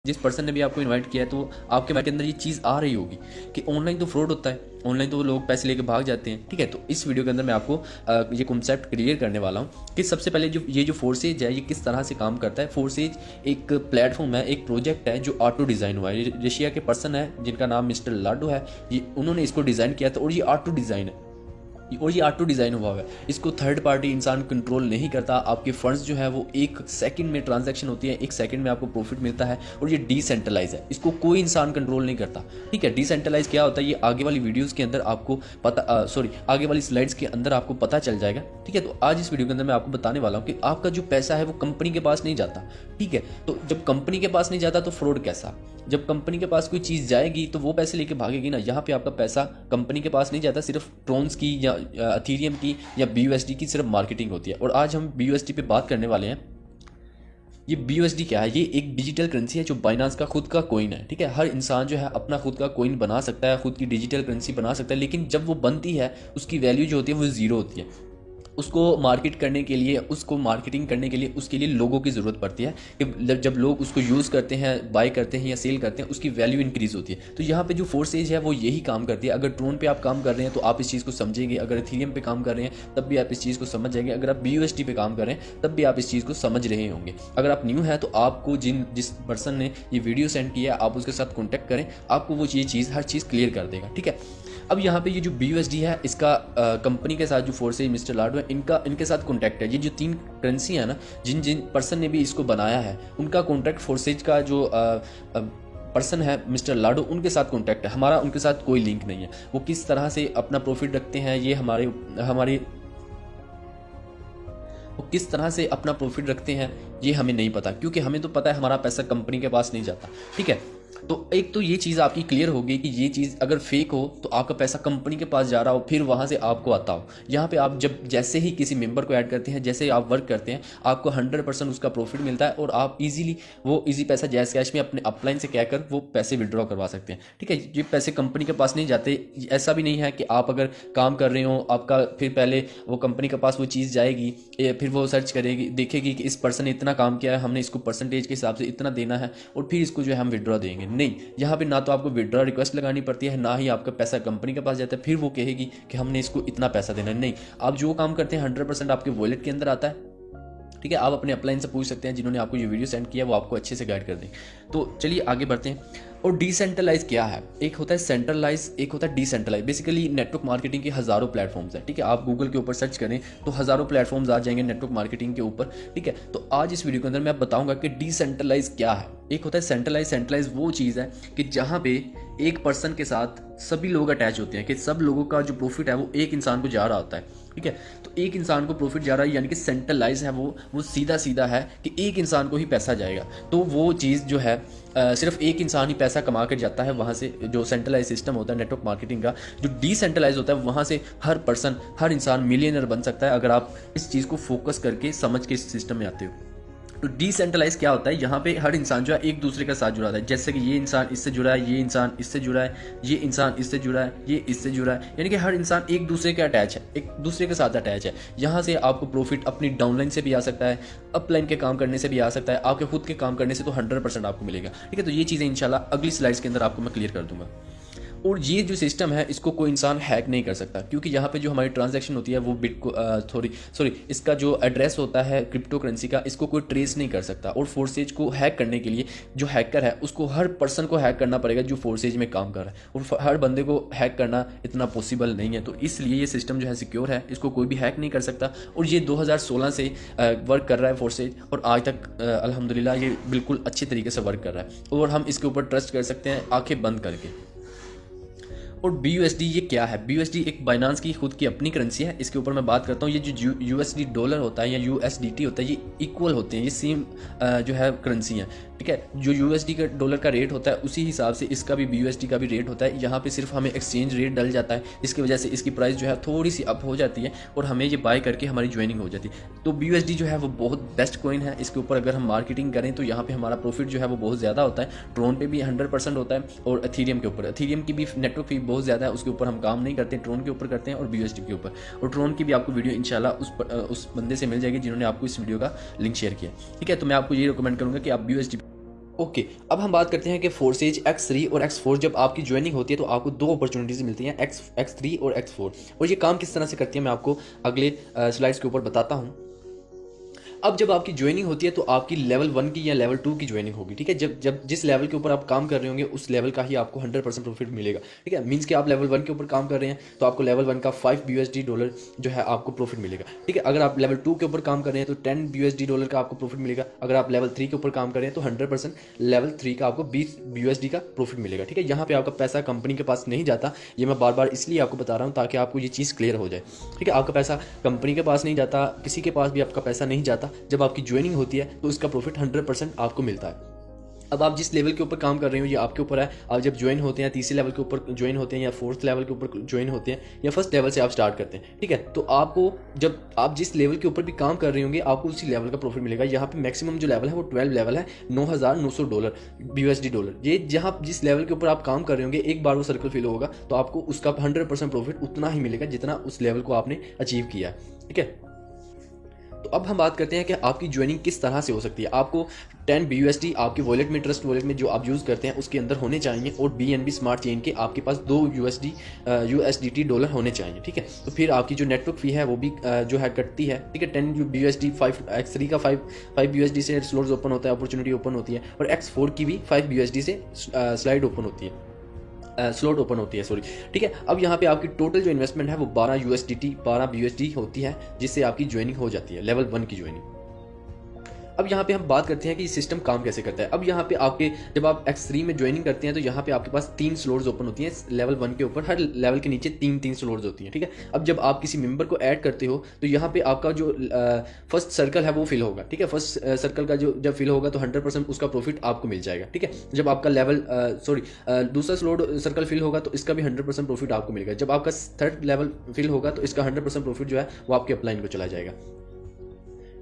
जिस पर्सन ने भी आपको इनवाइट किया है तो आपके माइंड के अंदर ये चीज़ आ रही होगी कि ऑनलाइन तो फ्रॉड होता है, ऑनलाइन तो लोग पैसे लेके भाग जाते हैं। ठीक है, तो इस वीडियो के अंदर मैं आपको ये कॉन्सेप्ट क्लियर करने वाला हूँ कि सबसे पहले जो ये जो फोर्सेज है ये किस तरह से काम करता है। फोर्सेज एक प्लेटफॉर्म है, एक प्रोजेक्ट है जो ऑटो डिज़ाइन हुआ है। रशिया के पर्सन है जिनका नाम मिस्टर लाडो है, ये उन्होंने इसको डिज़ाइन किया था और ये ऑटो डिज़ाइन है और ये ऑटो डिज़ाइन हुआ है। इसको थर्ड पार्टी इंसान कंट्रोल नहीं करता। आपके फंड्स जो है वो एक सेकंड में ट्रांजैक्शन होती है, एक सेकंड में आपको प्रॉफिट मिलता है और ये डिसेंट्रलाइज है, इसको कोई इंसान कंट्रोल नहीं करता। ठीक है, डिसेंट्रलाइज क्या होता है ये आगे वाली वीडियोज़ के अंदर आपको पता आगे वाली स्लाइड्स के अंदर आपको पता चल जाएगा। ठीक है, तो आज इस वीडियो के अंदर मैं आपको बताने वाला हूँ कि आपका जो पैसा है वो कंपनी के पास नहीं जाता। ठीक है, तो जब कंपनी के पास नहीं जाता तो फ्रॉड कैसा? जब कंपनी के पास कोई चीज़ जाएगी तो वो पैसे लेके भागेगी ना। यहाँ पे आपका पैसा कंपनी के पास नहीं जाता, सिर्फ ट्रोन्स की या एथेरियम की या BUSD की सिर्फ मार्केटिंग होती है। और आज हम BUSD पे बात करने वाले हैं। ये BUSD क्या है? ये एक डिजिटल करेंसी है जो बाइनांस का खुद का कोइन है। ठीक है, हर इंसान जो है अपना खुद का कोइन बना सकता है, खुद की डिजिटल करेंसी बना सकता है, लेकिन जब वो बनती है उसकी वैल्यू जो होती है वो ज़ीरो होती है। उसको मार्केट करने के लिए, उसको मार्केटिंग करने के लिए उसके लिए लोगों की ज़रूरत पड़ती है कि जब लोग उसको यूज़ करते हैं, बाय करते हैं या सेल करते हैं, उसकी वैल्यू इंक्रीज़ होती है। तो यहाँ पे जो फोर्सेज है वो यही काम करती है। अगर ट्रोन पे आप काम कर रहे हैं तो आप इस चीज़ को समझेंगे, अगर एथेरियम पे काम कर रहे हैं तब भी आप इस चीज़ को समझ जाएंगे, अगर आप BUSD पे काम कर रहे हैं तब भी आप इस चीज़ को समझ रहे होंगे। अगर आप न्यू है तो आपको जिस पर्सन ने ये वीडियो सेंड किया है आप उसके साथ कॉन्टैक्ट करें, आपको वो ये चीज़ हर चीज़ क्लियर कर देगा। ठीक है, अब यहाँ पे ये जो BUSD है इसका कंपनी के साथ जो फोर्सेज मिस्टर लाडो है इनके साथ कॉन्टैक्ट है। ये जो 3 करेंसी है ना, जिन पर्सन ने भी इसको बनाया है उनका कॉन्टैक्ट फोर्सेज का जो पर्सन है मिस्टर लाडो उनके साथ कॉन्टैक्ट है। हमारा उनके साथ कोई लिंक नहीं है। वो किस तरह से अपना प्रॉफिट रखते हैं ये वो किस तरह से अपना प्रॉफिट रखते हैं ये हमें नहीं पता, क्योंकि हमें तो पता है हमारा पैसा कंपनी के पास नहीं जाता। ठीक है, तो एक तो ये चीज़ आपकी क्लियर होगी कि ये चीज़ अगर फेक हो तो आपका पैसा कंपनी के पास जा रहा हो फिर वहाँ से आपको आता हो। यहाँ पे आप जैसे ही किसी मेंबर को ऐड करते हैं, जैसे ही आप वर्क करते हैं, आपको 100% उसका प्रॉफिट मिलता है और आप इजी पैसा जैस कैश में अपने अपलाइन से कहकर वो पैसे विड्रॉ करवा सकते हैं। ठीक है, ये पैसे कंपनी के पास नहीं जाते। ऐसा भी नहीं है कि आप अगर काम कर रहे हो आपका फिर पहले वो कंपनी के पास वो चीज़ जाएगी, फिर वो सर्च करेगी, देखेगी कि इस पर्सन ने इतना काम किया है, हमने इसको परसेंटेज के हिसाब से इतना देना है और फिर इसको जो है हम विड्रॉ देंगे। नहीं, यहाँ पे ना तो आपको विड्रॉ रिक्वेस्ट लगानी पड़ती है, ना ही आपका पैसा कंपनी के पास जाता है फिर वो कहेगी कि हमने इसको इतना पैसा देना है। नहीं, आप जो काम करते हैं 100% आपके वॉलेट के अंदर आता है। ठीक है, आप अपने अपलाइन से पूछ सकते हैं, जिन्होंने आपको ये वीडियो सेंड किया वो आपको अच्छे से गाइड कर दें। तो चलिए आगे बढ़ते हैं। और डिसेंट्रलाइज क्या है? एक होता है सेंट्रलाइज, एक होता है डिसेंट्रलाइज। बेसिकली नेटवर्क मार्केटिंग के हज़ारों प्लेटफॉर्म्स हैं। ठीक है, आप गूगल के ऊपर सर्च करें तो हज़ारों प्लेटफॉर्म्स आ जाएंगे नेटवर्क मार्केटिंग के ऊपर। ठीक है, तो आज इस वीडियो के अंदर मैं बताऊंगा कि डिसेंट्रलाइज क्या है। एक होता है सेंट्रलाइज। सेंट्रलाइज वो चीज़ है कि जहाँ पे एक पर्सन के साथ सभी लोग अटैच होते हैं, कि सब लोगों का जो प्रॉफिट है वो एक इंसान को जा रहा होता है। ठीक है, तो एक इंसान को प्रॉफिट जा रहा है, यानी कि सेंट्रलाइज है वो सीधा है कि एक इंसान को ही पैसा जाएगा। तो वो चीज़ जो है सिर्फ एक इंसान ही पैसा कमा कर जाता है वहाँ से। जो सेंट्रलाइज सिस्टम होता है नेटवर्क मार्केटिंग का, जो डिसेंट्रलाइज होता है वहाँ से हर पर्सन, हर इंसान मिलियनर बन सकता है अगर आप इस चीज़ को फोकस करके समझ के इस सिस्टम में आते हो। तो डिसेंट्रलाइज क्या होता है? यहाँ पे हर इंसान जो है एक दूसरे के साथ जुड़ा है। जैसे कि ये इंसान इससे जुड़ा है, ये इंसान इससे जुड़ा है, ये इंसान इससे जुड़ा है, ये इससे जुड़ा है, यानी कि हर इंसान एक दूसरे के अटैच है, एक दूसरे के साथ अटैच है। यहाँ से आपको प्रॉफिट अपनी डाउनलाइन से भी आ सकता है, अपलाइन के काम करने से भी आ सकता है, आपके खुद के काम करने से तो 100% आपको मिलेगा। ठीक है, तो ये चीज़ें इंशाल्लाह अगली स्लाइड्स के अंदर आपको मैं क्लियर कर दूंगा। और ये जो सिस्टम है इसको कोई इंसान हैक नहीं कर सकता, क्योंकि यहाँ पे जो हमारी ट्रांजैक्शन होती है वो इसका जो एड्रेस होता है क्रिप्टो करेंसी का, इसको कोई ट्रेस नहीं कर सकता। और फोर्सेज को हैक करने के लिए जो हैकर है उसको, हर पर्सन को हैक करना पड़ेगा जो फोर्सेज में काम कर रहा है, और हर बंदे को हैक करना इतना पॉसिबल नहीं है। तो इसलिए ये सिस्टम जो है सिक्योर है, इसको कोई भी हैक नहीं कर सकता। और ये 2016 से वर्क कर रहा है फोर्सेज, और आज तक अल्हम्दुलिल्लाह ये बिल्कुल अच्छे तरीके से वर्क कर रहा है और हम इसके ऊपर ट्रस्ट कर सकते हैं आंखें बंद करके। और BUSD ये क्या है? BUSD एक बाइनांस की खुद की अपनी करेंसी है। इसके ऊपर मैं बात करता हूँ। ये जो USD डॉलर होता है या USDT होता है, ये इक्वल होते हैं, ये सेम जो है करेंसी है। ठीक है, जो USD का डॉलर का रेट होता है उसी हिसाब से इसका भी BUSD का भी रेट होता है। यहाँ पे सिर्फ हमें एक्सचेंज रेट डल जाता है, इसकी वजह से इसकी प्राइस जो है थोड़ी सी अप हो जाती है और हमें ये बाय करके हमारी ज्वाइनिंग हो जाती है। तो BUSD जो है वो बहुत बेस्ट कॉइन है। इसके ऊपर अगर हम मार्केटिंग करें तो यहाँ पे हमारा प्रॉफिट जो है वो बहुत ज़्यादा होता है। ट्रोन पे भी 100% होता है और एथेरियम के ऊपर, एथेरियम की भी नेटवर्क फी बहुत ज़्यादा है, उसके ऊपर हम काम नहीं करते, ट्रोन के ऊपर करते हैं और BUSD के ऊपर। और ट्रोन की भी आपको वीडियो इंशाल्लाह उस बंदे से मिल जाएगी जिन्होंने आपको इस वीडियो का लिंक शेयर किया। ठीक है, तो मैं आपको ये रिकमेंड करूँगा कि आप BUSD ओके, अब हम बात करते हैं कि फोर्सेज X3 और X4 जब आपकी ज्वाइनिंग होती है तो आपको दो अपॉर्चुनिटीज़ मिलती हैं, X3 और X4, और ये काम किस तरह से करती है मैं आपको अगले स्लाइड्स के ऊपर बताता हूँ। अब जब आपकी ज्वाइनिंग होती है तो आपकी लेवल 1 की या लेवल 2 की ज्वाइनिंग होगी, ठीक है। जब जब जिस लेवल के ऊपर आप काम कर रहे होंगे उस लेवल का ही आपको 100% प्रॉफिट मिलेगा, ठीक है। मींस कि आप लेवल 1 के ऊपर काम कर रहे हैं तो आपको लेवल 1 का $5 जो है आपको प्रॉफिट मिलेगा, ठीक है। अगर आप लेवल 2 के ऊपर काम कर रहे हैं तो $10 का आपको प्रॉफिट मिलेगा। अगर आप लेवल 3 के ऊपर काम कर रहे हैं तो 100% लेवल 3 का आपको $20 का प्रॉफिट मिलेगा, ठीक है। यहाँ पे आपका पैसा कंपनी के पास नहीं जाता, ये मैं बार बार इसलिए आपको बता रहा हूँ ताकि आपको ये चीज़ क्लियर हो जाए, ठीक है। आपका पैसा कंपनी के पास नहीं जाता, किसी के पास भी आपका पैसा नहीं जाता। जब आपकी ज्वाइनिंग होती है तो इसका प्रॉफिट 100% आपको मिलता है। अब आप जिस लेवल के ऊपर काम कर रहे हो ये आपके ऊपर है। आप जब ज्वाइन होते हैं, तीसरे लेवल के ऊपर ज्वाइन होते हैं या फोर्थ लेवल के ऊपर ज्वाइन होते हैं या फर्स्ट लेवल से आप स्टार्ट करते हैं, ठीक है, तो आपको जब आप जिस लेवल के ऊपर भी काम कर रहे होंगे आपको उसी लेवल का प्रॉफिट मिलेगा। यहाँ पे मैक्सिमम जो लेवल है वो 12 लेवल है, $9,900 ये जहाँ जिस लेवल के ऊपर आप काम कर रहे होंगे एक बार वो सर्कल फिल होगा तो आपको उसका 100% प्रॉफिट उतना ही मिलेगा जितना उस लेवल को आपने अचीव किया है, ठीक है। तो अब हम बात करते हैं कि आपकी ज्वाइनिंग किस तरह से हो सकती है। आपको 10 BUSD आपके वॉलेट में, ट्रस्ट वॉलेट में जो आप यूज़ करते हैं उसके अंदर होने चाहिए, और BNB स्मार्ट चेन के आपके पास 2 USDT डॉलर होने चाहिए, ठीक है। तो फिर आपकी जो नेटवर्क फ़ी है वो भी जो है कटती है, ठीक है। 10 BUSD 5 का 5 BUSD से स्लॉट्स ओपन होता है, अपॉर्चुनिटी ओपन होती है, और X4 की भी 5 BUSD से स्लाइड ओपन होती है, स्लॉट ओपन होती है, सॉरी, ठीक है। अब यहाँ पे आपकी टोटल जो इन्वेस्टमेंट है वो 12 BUSD होती है, जिससे आपकी ज्वाइनिंग हो जाती है, लेवल 1 की ज्वाइनिंग। अब यहाँ पे हम बात करते हैं कि सिस्टम काम कैसे करता है। अब यहाँ पे आपके जब आप X3 में ज्वाइनिंग करते हैं तो यहाँ पे आपके पास 3 स्लॉट्स ओपन होती हैं लेवल 1 के ऊपर, हर लेवल के नीचे 3 स्लॉट्स होती हैं, ठीक है। अब जब आप किसी मेंबर को ऐड करते हो तो यहाँ पे आपका जो फर्स्ट सर्कल है वो फिल होगा, ठीक है। फर्स्ट सर्कल का जो जब फिल होगा तो 100% उसका प्रॉफिट आपको मिल जाएगा, ठीक है। जब आपका लेवल दूसरा स्लॉट सर्कल फिल होगा तो इसका भी 100% प्रॉफिट आपको मिलेगा। जब आपका थर्ड लेवल फिल होगा तो इसका 100% प्रॉफिट जो है वो आपके अपलाइन को चला जाएगा,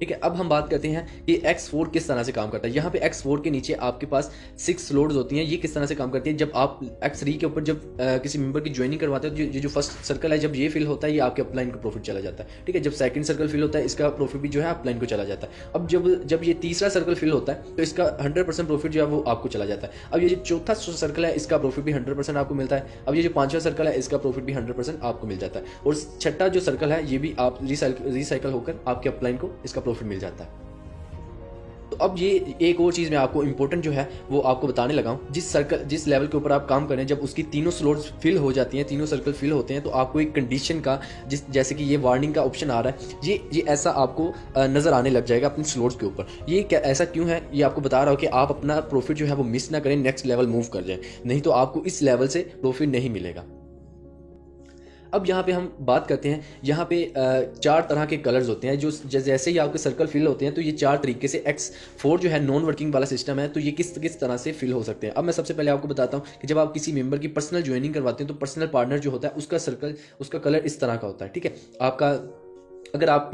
ठीक है। अब हम बात करते हैं कि X4 किस तरह से काम करता है। यहाँ पे X4 के नीचे आपके पास 6 स्लॉट्स होती हैं। ये किस तरह से काम करती है, जब आप X3 के ऊपर जब किसी मेंबर की ज्वाइनिंग करवाते हो तो जो फर्स्ट सर्कल है जब ये फिल होता है ये आपके अपलाइन को प्रॉफिट चला जाता है, ठीक है। जब सेकंड सर्कल फिल होता है इसका प्रॉफिट भी जो है अपलाइन को चला जाता है। अब जब ये तीसरा सर्कल फिल होता है तो इसका 100% प्रॉफिट जो है वो आपको चला जाता है। अब ये जो चौथा सर्कल है इसका प्रॉफिट भी 100% आपको मिलता है। अब ये जो पांचवा सर्कल है इसका प्रॉफिट भी 100% आपको मिल जाता है, और छठा जो सर्कल है ये भी आप रिसाइकल होकर आपके अपलाइन को इसका प्रॉफिट मिल जाता है। तो अब ये एक और चीज़ मैं आपको इंपॉर्टेंट जो है वो आपको बताने लगा हूँ। जिस लेवल के ऊपर आप काम करें जब उसकी तीनों स्लॉट्स फिल हो जाती हैं, तीनों सर्कल फिल होते हैं, तो आपको एक कंडीशन का जैसे कि ये वार्निंग का ऑप्शन आ रहा है, ये ऐसा आपको नज़र आने लग जाएगा अपने स्लॉट्स के ऊपर। ये क्या ऐसा क्यों है, ये आपको बता रहा हूँ कि आप अपना प्रॉफिट जो है वो मिस ना करें, नेक्स्ट लेवल मूव कर जाए, नहीं तो आपको इस लेवल से प्रॉफिट नहीं मिलेगा। अब यहाँ पे हम बात करते हैं, यहाँ पे 4 तरह के कलर्स होते हैं जो जैसे ही आपके सर्कल फिल होते हैं तो ये 4 तरीके से X4 जो है नॉन वर्किंग वाला सिस्टम है, तो ये किस तरह से फिल हो सकते हैं। अब मैं सबसे पहले आपको बताता हूँ कि जब आप किसी मेंबर की पर्सनल ज्वाइनिंग करवाते हैं तो पर्सनल पार्टनर जो होता है उसका कलर इस तरह का होता है, ठीक है। आपका अगर आप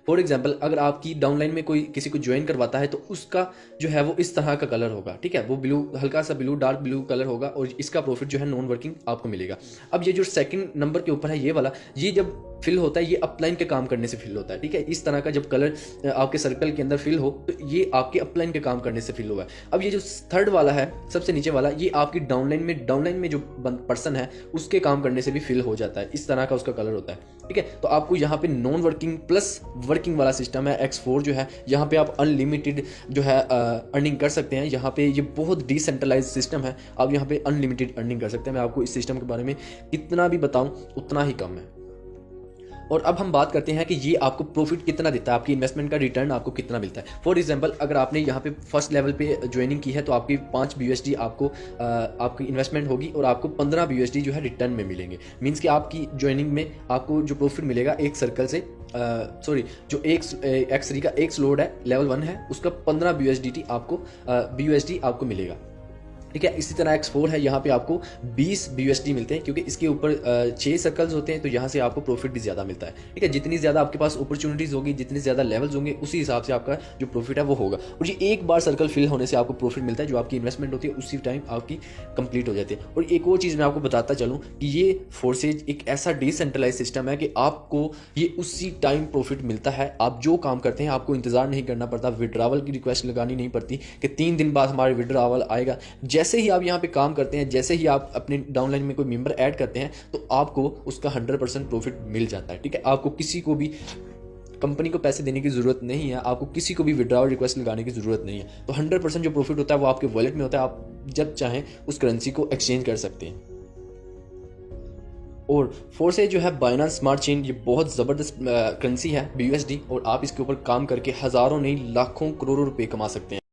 फॉर एग्जाम्पल अगर आपकी डाउनलाइन में कोई किसी को ज्वाइन करवाता है तो उसका जो है वो इस तरह का कलर होगा, ठीक है। वो ब्लू, हल्का सा ब्लू, डार्क ब्लू कलर होगा, और इसका प्रॉफिट जो है नॉन वर्किंग आपको मिलेगा। अब ये जो सेकंड नंबर के ऊपर है ये वाला, ये जब फिल होता है ये अपलाइन के काम करने से फिल होता है, ठीक है। इस तरह का जब कलर आपके सर्कल के अंदर फिल हो तो ये आपके अपलाइन के काम करने से फिल होगा। अब ये जो थर्ड वाला है सबसे नीचे वाला, ये आपकी डाउनलाइन में जो पर्सन है उसके काम करने से भी फिल हो जाता है, इस तरह का उसका कलर होता है, ठीक है। तो आपको यहाँ पे नॉन वर्किंग प्लस वर्किंग वाला सिस्टम है X4 जो है, यहाँ पे आप अनलिमिटेड जो है अर्निंग कर सकते हैं। यहाँ पे ये बहुत डिसेंट्रलाइज सिस्टम है, आप यहाँ पे अनलिमिटेड अर्निंग कर सकते हैं। मैं आपको इस सिस्टम के बारे में कितना भी बताऊं उतना ही कम है। और अब हम बात करते हैं कि ये आपको प्रॉफिट कितना देता है, आपकी इन्वेस्टमेंट का रिटर्न आपको कितना मिलता है। फॉर एग्जांपल अगर आपने यहाँ पे फर्स्ट लेवल पे ज्वाइनिंग की है तो आपकी 5 BUSD आपकी इन्वेस्टमेंट होगी और आपको 15 BUSD जो है रिटर्न में मिलेंगे। मीन्स कि आपकी ज्वाइनिंग में आपको जो प्रॉफिट मिलेगा एक सर्कल से जो एक X3 का एक स्लॉट है लेवल 1 है उसका 15 BUSD आपको मिलेगा। ठीक है। इसी तरह X4 है, यहाँ पे आपको 20 BUSD मिलते हैं, क्योंकि इसके ऊपर 6 सर्कल्स होते हैं, तो यहाँ से आपको प्रॉफिट भी ज़्यादा मिलता है। ठीक है, जितनी ज़्यादा आपके पास अपॉर्चुनिटीज़ होगी, जितने ज़्यादा लेवल्स होंगे, उसी हिसाब से आपका जो प्रॉफिट है वो होगा। और ये एक बार सर्कल फिल होने से आपको प्रॉफिट मिलता है, जो आपकी इन्वेस्टमेंट होती है उसी टाइम आपकी कंप्लीट हो जाती है। और एक और चीज़ मैं आपको बताता चलूँ कि ये फोर्सेज एक ऐसा डिसेंट्रलाइज सिस्टम है कि आपको ये उसी टाइम प्रॉफिट मिलता है। आप जो काम करते हैं आपको इंतज़ार नहीं करना पड़ता, विड्रावल की रिक्वेस्ट लगानी नहीं पड़ती कि 3 दिन बाद हमारे विड्रावल आएगा। जैसे ही आप यहाँ पे काम करते हैं, जैसे ही आप अपने डाउनलाइन में कोई मेंबर ऐड करते हैं, तो आपको उसका 100% प्रॉफिट मिल जाता है। ठीक है, आपको किसी को भी कंपनी को पैसे देने की ज़रूरत नहीं है, आपको किसी को भी विड्रॉल रिक्वेस्ट लगाने की ज़रूरत नहीं है। तो 100% जो प्रॉफिट होता है वो आपके वॉलेट में होता है, आप जब चाहें उस करेंसी को एक्सचेंज कर सकते हैं। और फोर्सेज जो है बाइनेंस स्मार्ट चेन, ये बहुत ज़बरदस्त करेंसी है BUSD, और आप इसके ऊपर काम करके हज़ारों नहीं लाखों करोड़ों रुपए कमा सकते हैं।